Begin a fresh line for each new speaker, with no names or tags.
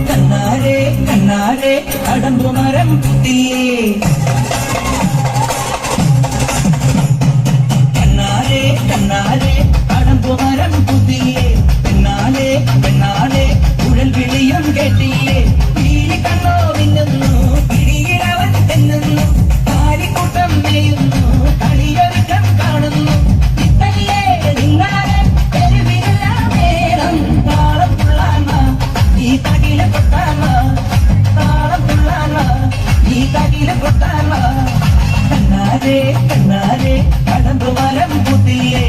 കണ്ണാരെ കണ്ണാരെ കടമ്പുമരം പുത്തിയേ കണ്ണാരെ കണ്ണാരെ കടമ്പുമരം പുത്തിയേ പെണ്ണാലെ പെണ്ണാലെ കുഴൽ വിളിയും കേട്ടിയേ പീലി കണ്ണോ മിന്നുന്നു പിടിയിലവൻ തെന്നുന്നു കാലിക്കൂട്ടം മേയുന്നു കളിയൊരുക്കം കാണുന്നു ഇത്തല്ലേ നിങ്ങളെ തെരുവിലെല്ലാം നേരം താളം തുള്ളാൻ ഈ തകില കൊട്ടാൻ താളം തുള്ളാൻ ഈ തകില കൊട്ടാൻ കണ്ണാരെ കണ്ണാരെ കടമ്പുമരം പുത്തിയേ